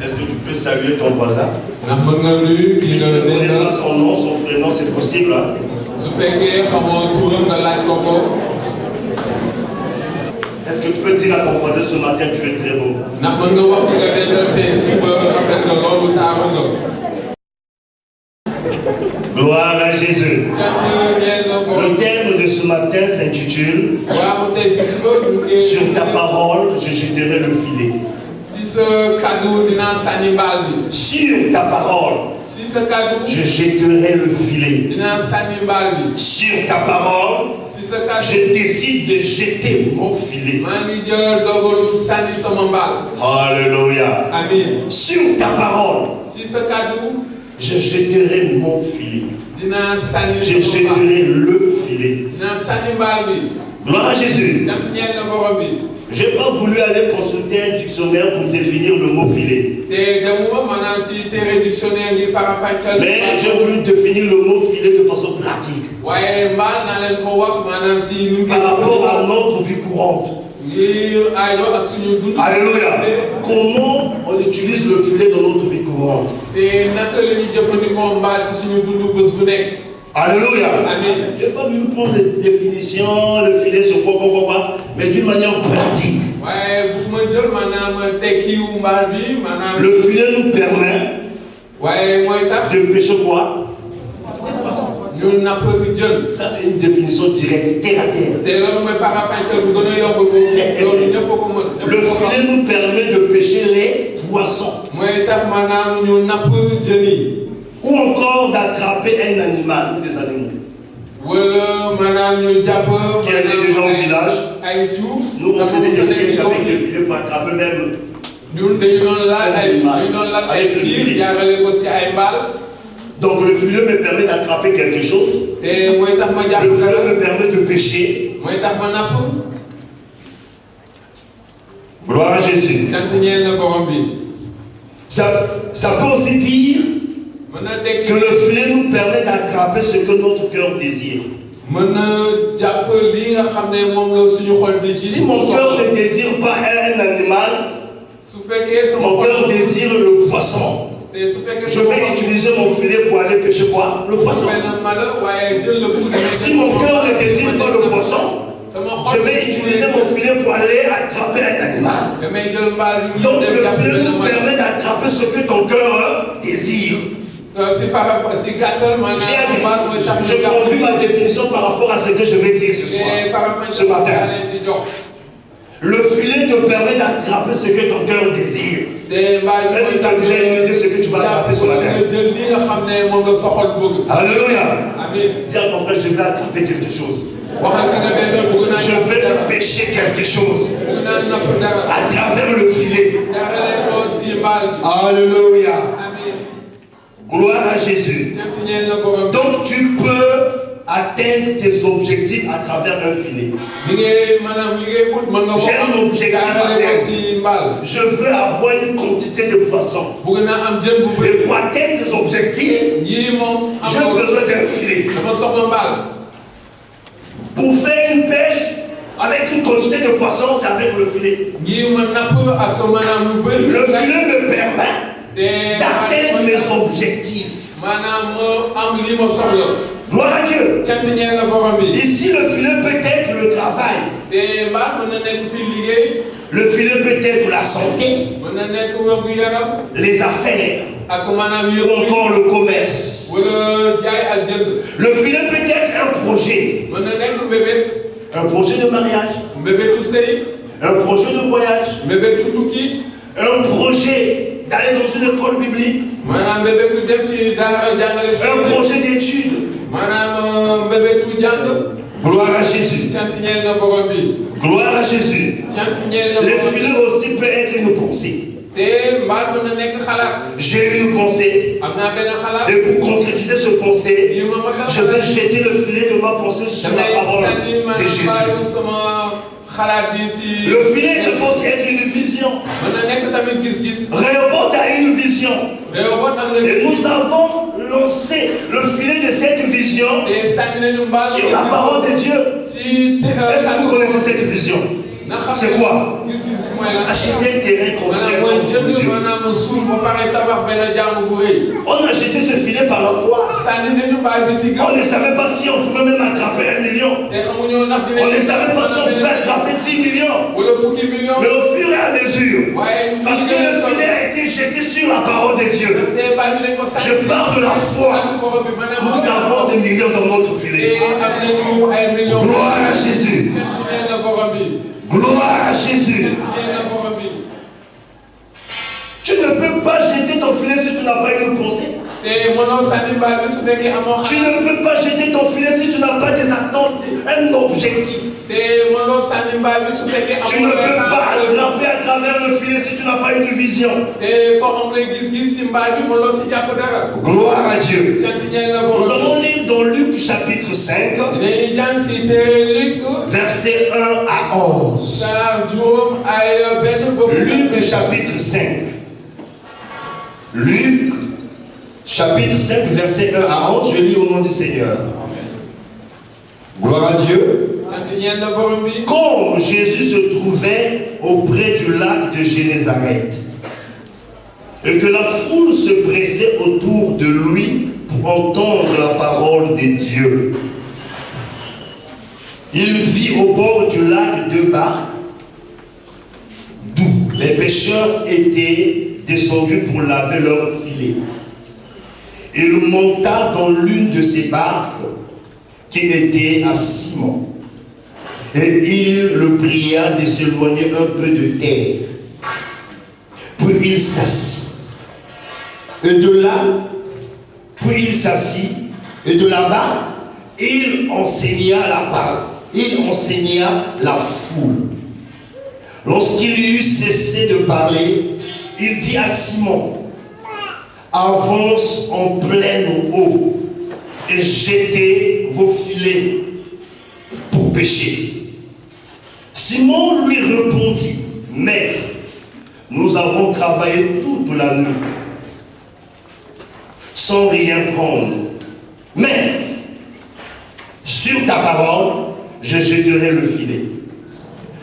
Est-ce que tu peux saluer ton voisin? Si tu ne connais pas son nom, son prénom, c'est possible. Hein? Est-ce que tu peux dire à ton voisin ce matin tu es très beau? Gloire à Jésus. Le thème de ce matin s'intitule Sur ta parole, je jetterai le filet. Sur ta parole, je jetterai le filet. Sur ta parole, je décide de jeter mon filet. Alléluia. Sur ta parole, je jetterai mon filet. Je jetterai le filet. Gloire à Jésus. Je n'ai pas voulu aller consulter un dictionnaire pour définir le mot filet. Mais j'ai voulu définir le mot filet de façon pratique. Par rapport à notre vie courante. Alléluia. Comment on utilise le filet dans notre vie courante? Alléluia. Je n'ai pas voulu prendre des définitions, le filet sur quoi, mais d'une manière pratique. Le filet nous permet de pêcher quoi? Ça c'est une définition directe, terre à terre. Le filet nous permet de pêcher les poissons. Ou encore d'attraper un animal, des animaux. Qui était déjà au village. Nous on faisait des pièges avec le filet pour attraper même avec le filet. Donc le filet me permet d'attraper quelque chose. Le filet me permet de pêcher. Gloire à Jésus. Ça peut aussi dire que le filet nous permet d'attraper ce que notre cœur désire. Si mon cœur ne désire pas un animal, mon cœur désire le poisson. Je vais utiliser mon filet pour aller pêcher quoi? Le poisson. Si mon cœur ne désire pas le poisson, je vais utiliser mon filet pour aller attraper un animal. Donc le filet nous permet d'attraper ce que ton cœur désire. Je conduis ma définition par rapport à ce que je vais dire ce matin. Le filet te permet d'attraper ce que ton cœur désire. Est-ce que tu as déjà une idée de ce que tu vas attraper ce matin? Alléluia. Dis à ton frère, je vais attraper quelque chose. Je vais pêcher quelque chose à travers le filet. Alléluia. Gloire à Jésus. Donc tu peux atteindre tes objectifs à travers un filet. J'ai un objectif à atteindre. Je veux avoir une quantité de poissons. Et pour atteindre ces objectifs, j'ai besoin d'un filet. Pour faire une pêche avec une quantité de poissons, c'est avec le filet. Le filet me permet d'atteindre mes objectifs. Gloire à Dieu. Ici, le filet peut être le travail. Le filet peut être la santé, les affaires, ou encore le commerce. Le filet peut être un projet. Un projet de mariage, un projet de voyage, un projet d'aller dans une école biblique, un projet d'études. Gloire à Jésus. Gloire à Jésus. Les filets aussi peuvent être une pensée. J'ai une pensée. Et pour concrétiser ce pensée, je vais jeter le filet de ma pensée sur la parole de Jésus. Le filet peut aussi être une vision. Rehoboth a une vision. Et nous avons lancé le filet de cette vision sur la parole de Dieu. Est-ce que vous connaissez cette vision? C'est quoi? acheté un terrain construit pour Dieu. On a jeté ce filet par la foi. On ne savait pas si on pouvait même attraper 1 million. On ne savait pas si on pouvait attraper 10 millions. Mais au fur et à mesure, parce que le filet a été jeté sur la parole de Dieu, je parle de la foi. Nous avons des millions dans notre filet. Gloire à Jésus. Gloire à Jésus. Tu ne peux pas jeter ton filet si tu n'as pas une pensée. Tu ne peux pas jeter ton filet si tu n'as pas des attentes, un objectif. Tu ne peux pas attraper à travers le filet si tu n'as pas une vision. Gloire à Dieu. Nous allons lire dans Luc chapitre 5, versets 1 à 11. Luc chapitre 5. Luc chapitre 5, verset 1 à 11, je lis au nom du Seigneur. Gloire à Dieu. Comme Jésus se trouvait auprès du lac de Génézareth, et que la foule se pressait autour de lui pour entendre la parole de Dieu, il vit au bord du lac 2 barques, d'où les pêcheurs étaient descendus pour laver leurs filets. Il monta dans l'une de ces barques qui était à Simon. Et il le pria de s'éloigner un peu de terre. Puis il s'assit. Et de là, et de là-bas, il enseigna la parole. Il enseigna la foule. Lorsqu'il eut cessé de parler, il dit à Simon: avance en pleine eau et jetez vos filets pour pêcher. Simon lui répondit: Maître, nous avons travaillé toute la nuit sans rien prendre. Mais sur ta parole, je jetterai le filet.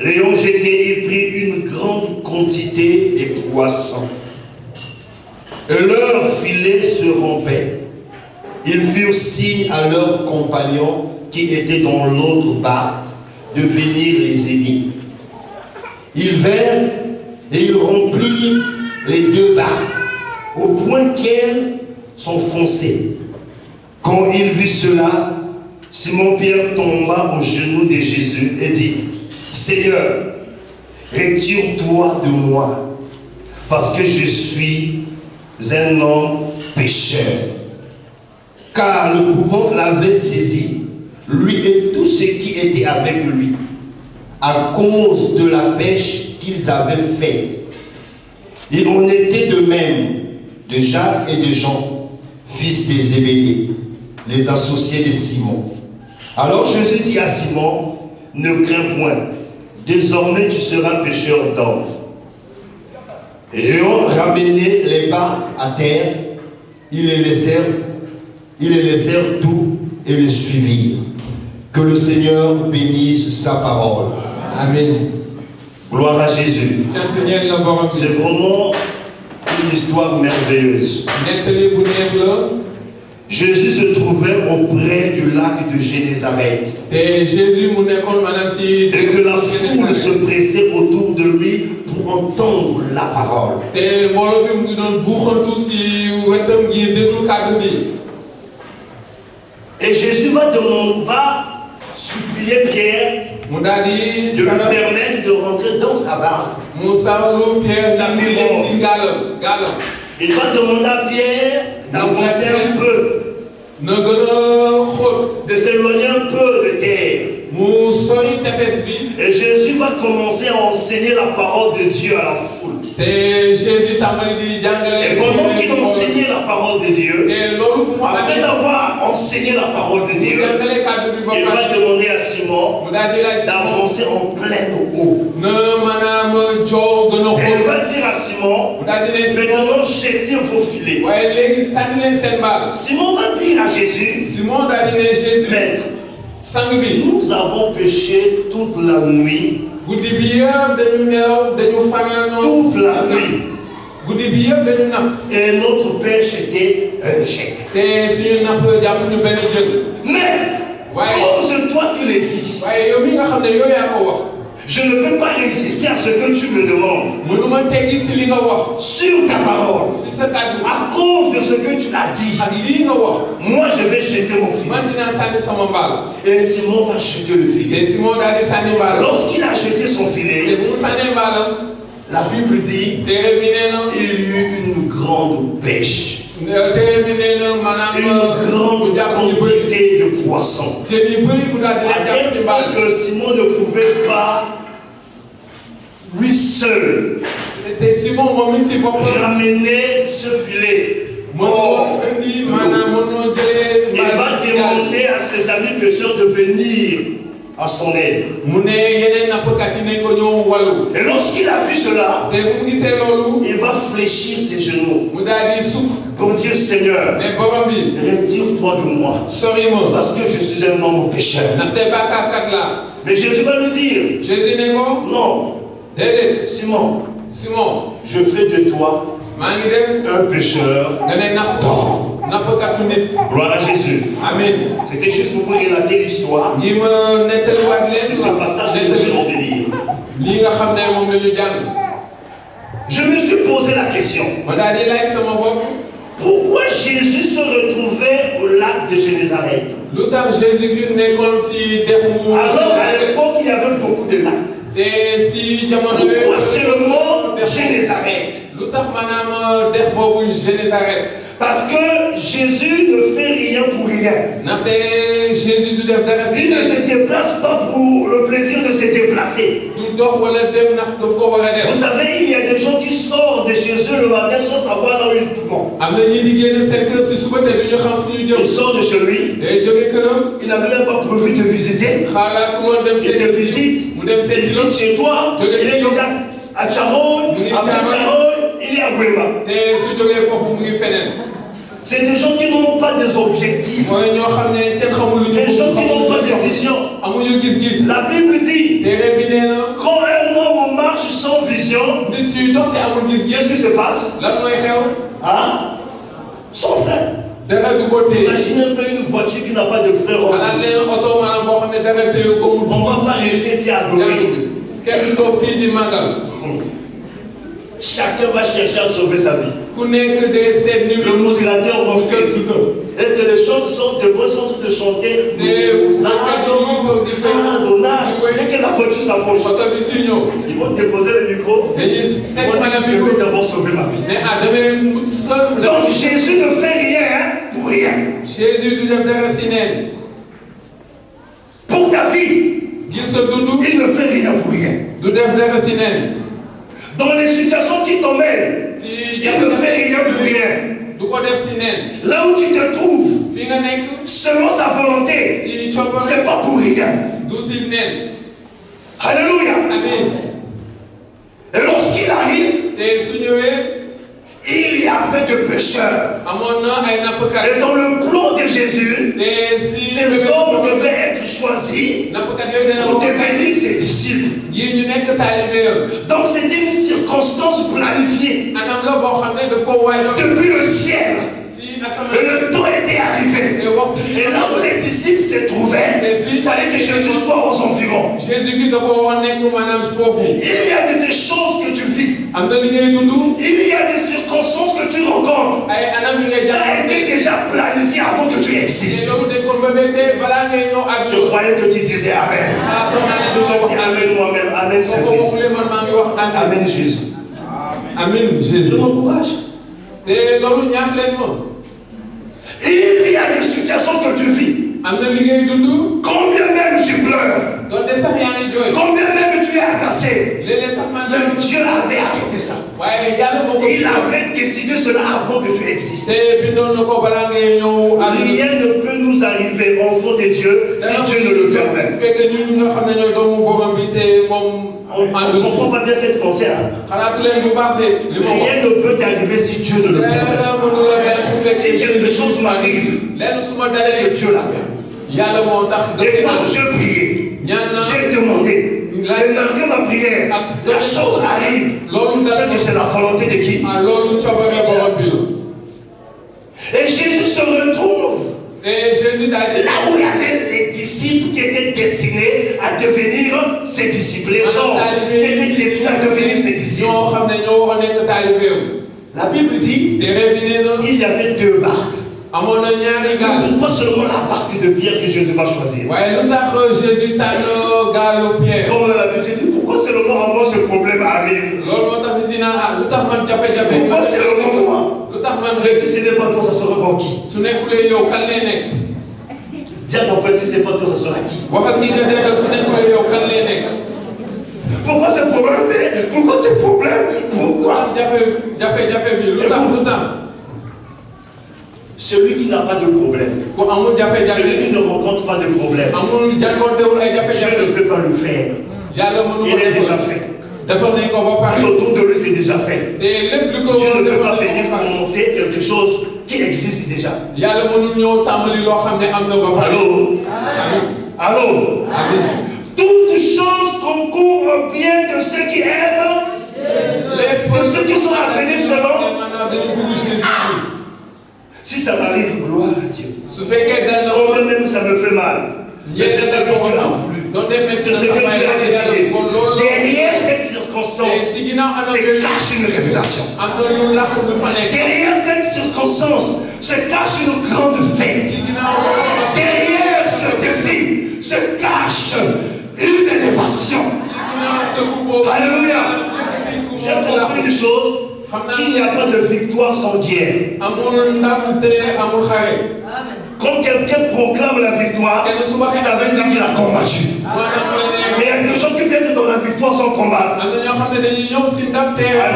L'ayant jeté, il prit une grande quantité de poissons. Et leur filet se rompait. Ils firent signe à leurs compagnons qui étaient dans l'autre barque de venir les aider. Ils vinrent et ils remplirent les 2 barques au point qu'elles s'enfonçaient. Quand il vit cela, Simon-Pierre tomba aux genoux de Jésus et dit: Seigneur, retire-toi de moi, parce que je suis un homme pécheur. Car le courant l'avait saisi, lui et tous ceux qui étaient avec lui, à cause de la pêche qu'ils avaient faite. Il en était de même de Jacques et de Jean, fils de Zébédée, les associés de Simon. Alors Jésus dit à Simon: ne crains point, désormais tu seras pêcheur d'hommes. Et ayant ramené les barques à terre, ils les laissèrent tout et le suivirent. Que le Seigneur bénisse sa parole. Amen. Gloire à Jésus. C'est vraiment une histoire merveilleuse. Jésus se trouvait auprès du lac de Génézareth. Et que la foule se pressait autour de lui pour entendre la parole. Et Jésus va supplier Pierre de lui permettre de rentrer dans sa barque. Il va demander à Pierre d'avancer un peu, de s'éloigner un peu de terre. Et Jésus va commencer à enseigner la parole de Dieu à la foule. Et pendant qu'il enseignait la parole de Dieu, après avoir enseigné la parole de Dieu, il va demander à Simon d'avancer en pleine eau. Et il va dire à Simon: maintenant jetez vos filets. Simon va dire à Jésus: Maître, nous avons péché toute la nuit toute la nuit. Et notre pêche était un échec. Mais comme c'est toi qui l'as dit, je ne peux pas résister à ce que tu me demandes. Sur ta parole, à cause de ce que tu as dit, moi je vais jeter mon filet. Et Simon va jeter le filet. Lorsqu'il a jeté son filet, la Bible dit il y eut une grande pêche. Une grande quantité de poissons. À tel point que Simon ne pouvait pas lui seul ramener ce filet. Il va demander à ses amis pêcheurs de venir à son aide. Et lorsqu'il a vu cela, il va fléchir ses genoux pour dire Seigneur, retire-toi de moi parce que je suis un homme pécheur. Mais Jésus va lui dire non, Simon, je fais de toi un pécheur d'hommes. Gloire à Jésus. Amen. C'était juste pour vous relater l'histoire de ce passage que nous venons de lire. Je me suis posé la question. Pourquoi Jésus se retrouvait au lac de Génézareth? Alors à l'époque il y avait beaucoup de lacs. Pourquoi seulement Génézareth? Parce que Jésus ne fait rien pour rien. Il ne se déplace pas pour le plaisir de se déplacer. Vous savez, il y a des gens qui sortent de chez eux le matin sans savoir là où ils vont. Ils sortent de chez lui. Il n'avait même pas prévu de visiter. Il te visite. Il quitte chez toi. Il est déjà à Tcharoun. Après Tcharoun, il est à Bouéma. C'est des gens qui n'ont pas des objectifs. Des gens qui n'ont pas de vision. La Bible dit quand un homme marche sans vision, qu'est-ce qui se passe? Hein? Son frère. Imaginez un peu une voiture qui n'a pas de frère. On ne va pas rester ici à adorer. Chacun va chercher à sauver sa vie. Le modulateur va faire tout. Est-ce que les chants sont de vos centres de chanter? Dès que la voiture s'approche, ils vont déposer le micro. Ils vont dire je vais d'abord sauver ma vie. Donc Jésus ne fait rien pour rien. Pour ta vie, il ne fait rien pour rien. Dans les situations qui t'emmènent, il ne fait rien pour rien. Là où tu te trouves, selon sa volonté, c'est pas pour rien. Alléluia. Et lorsqu'il arrive, il y avait des pécheurs. Et dans le plan de Jésus, ces hommes devaient être choisis pour devenir ses disciples. Donc c'était une circonstance planifiée. Depuis le ciel, le temps était arrivé. Et là où les disciples se trouvaient, il fallait que Jésus soit aux environs. Il y a des choses que tu vis. Il y a des circonstances que tu rencontres. Ça a été déjà planifié avant que tu existes. Je croyais que tu disais Amen. Amen moi-même. Amen service. Amen Jésus. Amen Jésus. Je m'encourage. Il y a des situations que tu vis. Combien même tu pleures, combien même tu es agacé, même Dieu avait arrêté ça. Il avait décidé cela avant que tu existes. Rien ne peut nous arriver au fond de Dieu si Dieu ne le permet. On ne comprend pas bien cette pensée. Rien ne peut t'arriver si Dieu ne le permet. Si quelque chose m'arrive, c'est que Dieu l'a permis. Et quand je priais, j'ai demandé, Mais malgré ma prière, la chose arrive. C'est que c'est la volonté de qui? Et Jésus se retrouve là où il y avait les disciples qui étaient destinés à devenir ses disciples. Les hommes qui étaient destinés à devenir ses disciples. La Bible dit il y avait deux barques. Pourquoi seulement la barque de Pierre que Jésus va choisir? Comme l'habitude dit, pourquoi seulement à moi ce problème arrive? Pourquoi seulement moi? Si ce n'est pas toi, ça sera pour qui? Dis à ton frère, si ce n'est pas toi, ça sera qui? Pourquoi ce problème? Pourquoi ce problème? Pourquoi? Celui qui n'a pas de problème, celui qui ne rencontre pas de problème, Dieu ne peut pas le faire. Il est déjà fait. Tout autour de lui, c'est déjà fait. Dieu ne peut pas venir commencer quelque chose qui existe déjà. Allô? Allô? Toutes choses concourent bien de ceux qui aiment, de ceux qui sont appelés selon. Si ça m'arrive, gloire à Dieu. Quand même ça me fait mal. Mais c'est ce que tu as voulu. C'est ce que tu as décidé. Derrière cette circonstance se cache une révélation. Derrière cette circonstance se cache une grande fête. Derrière ce défi se cache une élévation. Alléluia. J'ai compris des choses. Qu'il n'y a pas de victoire sans guerre. Quand quelqu'un proclame la victoire, ça veut dire qu'il a combattu. Mais il y a des gens qui viennent dans la victoire sans combattre. Il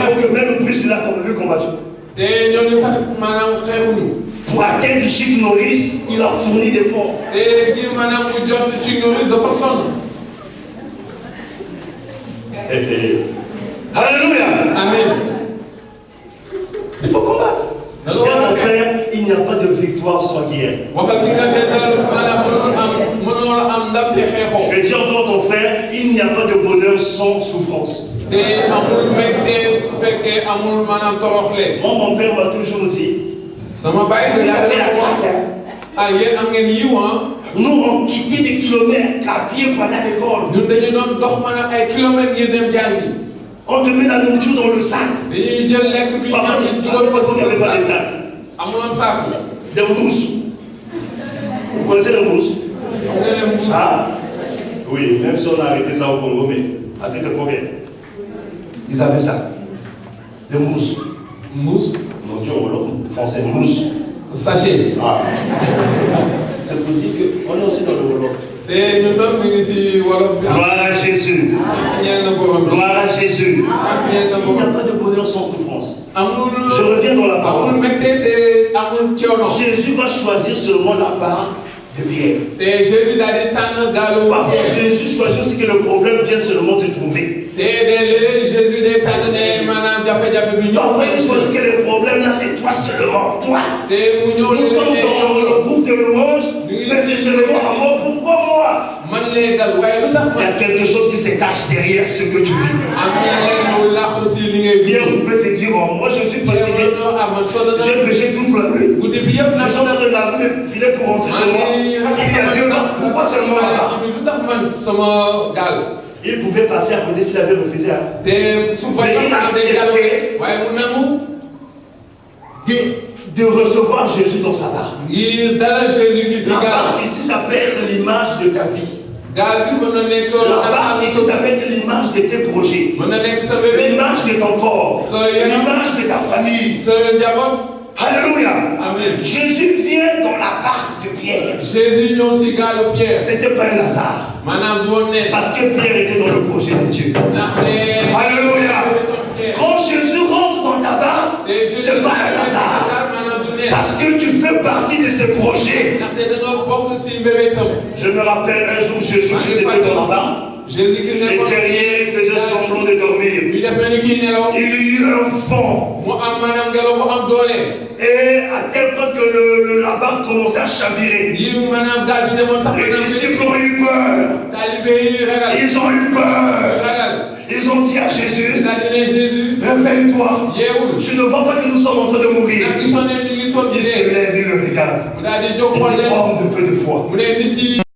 faut que même Brice il a combattu. Pour atteindre Chic Norris, il a fourni d'efforts. Alléluia. Amen. Il faut combattre. Tiens mon frère, il n'y a pas de victoire sans guerre. Je dis encore ton frère, il n'y a pas de bonheur sans souffrance. Moi, mon père m'a toujours dit, nous on quittait des kilomètres à pied pour aller à l'école. On te met la nourriture dans le sac. Parfois, il n'y avait pas des sacs. Des mousses. Vous connaissez les mousses? Ah? Oui, même si on a arrêté ça au Congo, mais à titre de problème. Ils avaient ça. Des mousses. Mousse? Mon Dieu, en français, mousse. Sachet. Ah. C'est pour dire qu'on est aussi dans le Wolof. Gloire à Jésus. Gloire à Jésus. Il n'y a pas de bonheur sans souffrance. Je reviens dans la parole. Jésus va choisir seulement la part de Pierre. Parfois, Jésus choisit aussi que le problème vient seulement te trouver. Parfois, il choisit que le problème là, c'est toi seulement. Toi. Nous sommes dans le groupe de louanges, mais c'est seulement à moi. Pourquoi moi? Il y a quelque chose qui se cache derrière ce que tu vis. Bien, vous pouvez se dire, oh, moi je suis fatigué. J'ai péché toute la nuit. J'ai besoin de laver mes filets pour rentrer chez moi. Il y a 2 ans. Pourquoi seulement là-bas? Il pouvait passer à côté s'il avait refusé. De recevoir Jésus dans sa barque. La barque ici, ça peut être l'image de ta vie. La barque ici, ça peut être l'image de tes projets, l'image de ton corps, l'image de ta famille. Alléluia. Amen. Jésus vient dans la barque de Pierre. C'était pas un hasard. Parce que Pierre était dans le projet de Dieu. Alléluia. Quand Jésus rentre dans ta barque, c'est pas un hasard. Parce que tu fais partie de ce projet. Je me rappelle un jour Jésus qui était dans la barque. Et derrière, il faisait semblant de dormir. Il y eut un vent. Et à tel point que la barque commençait à chavirer. Les disciples ont eu peur. Ils ont eu peur. Ils ont dit à Jésus, réveille-toi. Tu ne vois pas que nous sommes en train de mourir. Il se lève, il le regarde. Il dit, homme de peu de foi.